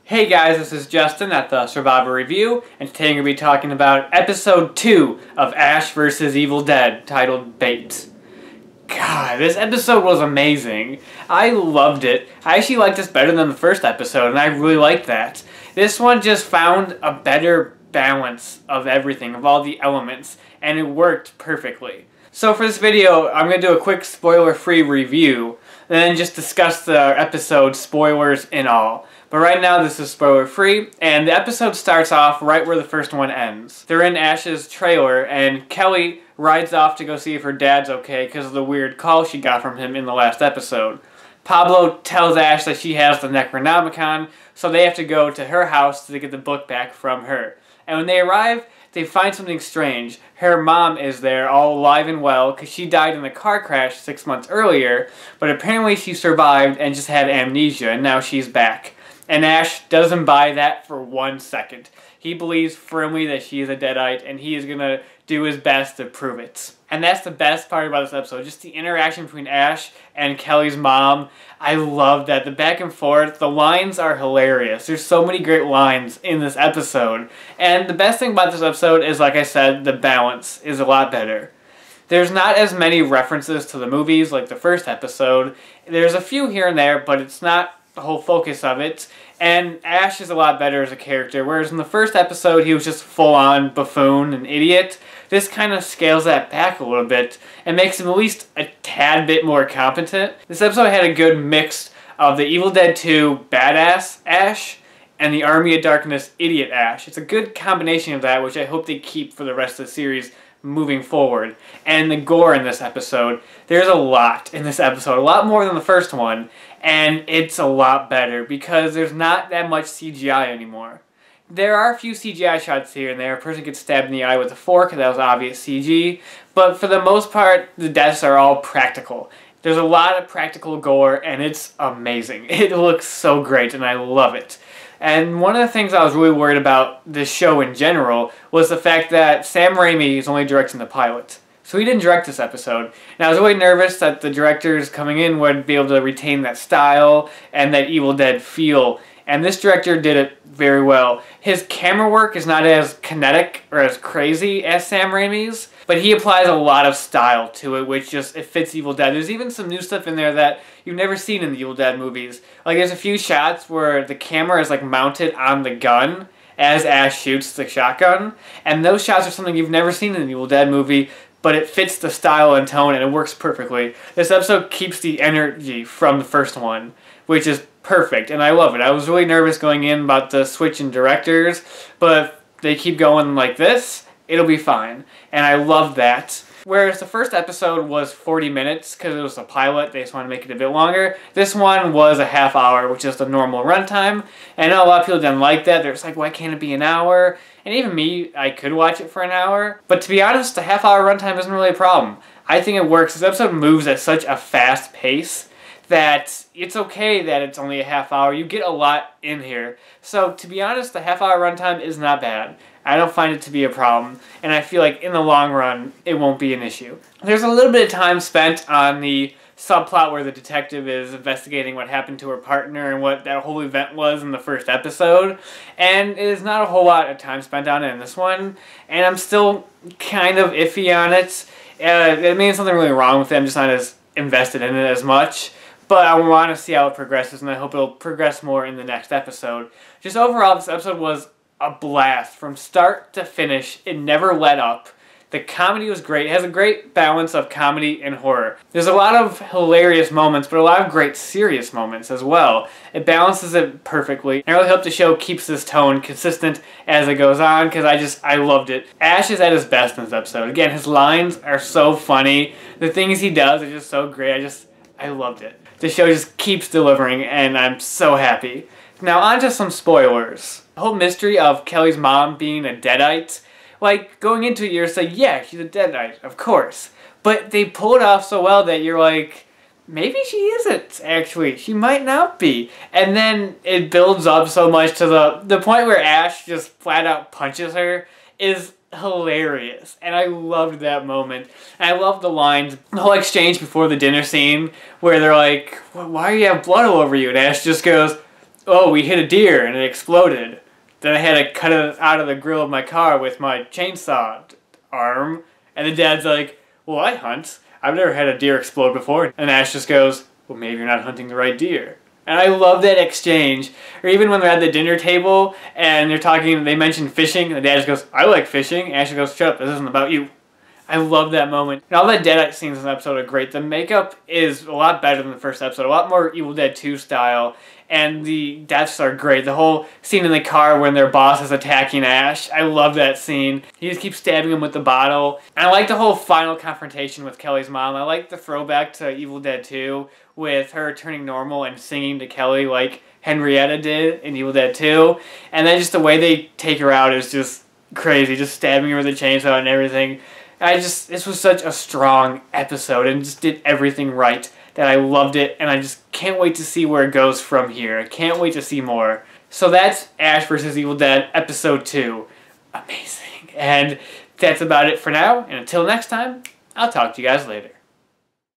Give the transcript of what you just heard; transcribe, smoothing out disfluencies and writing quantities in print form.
Hey guys, this is Justin at the Survivor Review, and today I'm going to be talking about Episode 2 of Ash vs. Evil Dead, titled Bait. God, this episode was amazing. I loved it. I actually liked this better than the first episode, and I really liked that. This one just found a better balance of everything, of all the elements, and it worked perfectly. So for this video, I'm going to do a quick spoiler-free review, and then just discuss the episode, spoilers and all. But right now this is spoiler free, and the episode starts off right where the first one ends. They're in Ash's trailer, and Kelly rides off to go see if her dad's okay because of the weird call she got from him in the last episode. Pablo tells Ash that she has the Necronomicon, so they have to go to her house to get the book back from her. And when they arrive, they find something strange. Her mom is there, all alive and well, because she died in a car crash 6 months earlier, but apparently she survived and just had amnesia, and now she's back. And Ash doesn't buy that for 1 second. He believes firmly that she is a Deadite, and he is going to do his best to prove it. And that's the best part about this episode, just the interaction between Ash and Kelly's mom. I love that. The back and forth, the lines are hilarious. There's so many great lines in this episode. And the best thing about this episode is, like I said, the balance is a lot better. There's not as many references to the movies like the first episode. There's a few here and there, but it's not the whole focus of it, and Ash is a lot better as a character, whereas in the first episode he was just full-on buffoon and idiot. This kind of scales that back a little bit and makes him at least a tad bit more competent. This episode had a good mix of the Evil Dead 2 badass Ash and the Army of Darkness idiot Ash. It's a good combination of that, which I hope they keep for the rest of the series moving forward. And the gore in this episode, there's a lot in this episode, a lot more than the first one, and it's a lot better because there's not that much CGI anymore. There are a few CGI shots here and there. A person gets stabbed in the eye with a fork, that was obvious CG, but for the most part, the deaths are all practical. There's a lot of practical gore, and it's amazing. It looks so great, and I love it. And one of the things I was really worried about this show in general was the fact that Sam Raimi is only directing the pilot. So he didn't direct this episode. And I was really nervous that the directors coming in would be able to retain that style and that Evil Dead feel. And this director did it very well. His camera work is not as kinetic or as crazy as Sam Raimi's, but he applies a lot of style to it, which just, it fits Evil Dead. There's even some new stuff in there that you've never seen in the Evil Dead movies. Like, there's a few shots where the camera is, like, mounted on the gun as Ash shoots the shotgun, and those shots are something you've never seen in an Evil Dead movie, but it fits the style and tone, and it works perfectly. This episode keeps the energy from the first one, which is perfect, and I love it. I was really nervous going in about the switch in directors, but if they keep going like this, it'll be fine, and I love that. Whereas the first episode was 40 minutes, because it was a pilot, they just wanted to make it a bit longer. This one was a half hour, which is the normal runtime, and I know a lot of people didn't like that. They're just like, why can't it be an hour? And even me, I could watch it for an hour. But to be honest, the half-hour runtime isn't really a problem. I think it works. This episode moves at such a fast pace that it's okay that it's only a half hour. You get a lot in here. So to be honest, the half-hour runtime is not bad. I don't find it to be a problem, and I feel like in the long run, it won't be an issue. There's a little bit of time spent on the subplot where the detective is investigating what happened to her partner and what that whole event was in the first episode, and it is not a whole lot of time spent on it in this one, and I'm still kind of iffy on it. It means something really wrong with it. I'm just not as invested in it as much. But I want to see how it progresses, and I hope it'll progress more in the next episode. Just overall, this episode was a blast. From start to finish, it never let up. The comedy was great. It has a great balance of comedy and horror. There's a lot of hilarious moments, but a lot of great serious moments as well. It balances it perfectly. I really hope the show keeps this tone consistent as it goes on, because I loved it. Ash is at his best in this episode. Again, his lines are so funny. The things he does are just so great. I loved it. The show just keeps delivering, and I'm so happy. Now, on to some spoilers. The whole mystery of Kelly's mom being a Deadite, like, going into it, you're saying, yeah, she's a Deadite, of course. But they pull it off so well that you're like, maybe she isn't, actually. She might not be. And then it builds up so much to the point where Ash just flat out punches her is hilarious, and I loved that moment. And I love the lines, the whole exchange before the dinner scene where they're like, why do you have blood all over you? And Ash just goes, oh, we hit a deer and it exploded. Then I had to cut it out of the grill of my car with my chainsaw arm. And the dad's like, well, I hunt. I've never had a deer explode before. And Ash just goes, well, maybe you're not hunting the right deer. And I love that exchange. Or even when they're at the dinner table and they're talking, they mention fishing, and the dad just goes, I like fishing. And Ash goes, shut up, this isn't about you. I love that moment. And all the dead scenes in this episode are great. The makeup is a lot better than the first episode, a lot more Evil Dead 2 style, and the deaths are great. The whole scene in the car when their boss is attacking Ash, I love that scene. He just keeps stabbing him with the bottle. And I like the whole final confrontation with Kelly's mom. I like the throwback to Evil Dead 2 with her turning normal and singing to Kelly like Henrietta did in Evil Dead 2. And then just the way they take her out is just crazy, just stabbing her with a chainsaw and everything. This was such a strong episode and just did everything right that I loved it, and I just can't wait to see where it goes from here. I can't wait to see more. So that's Ash vs. Evil Dead episode 2. Amazing. And that's about it for now, and until next time, I'll talk to you guys later.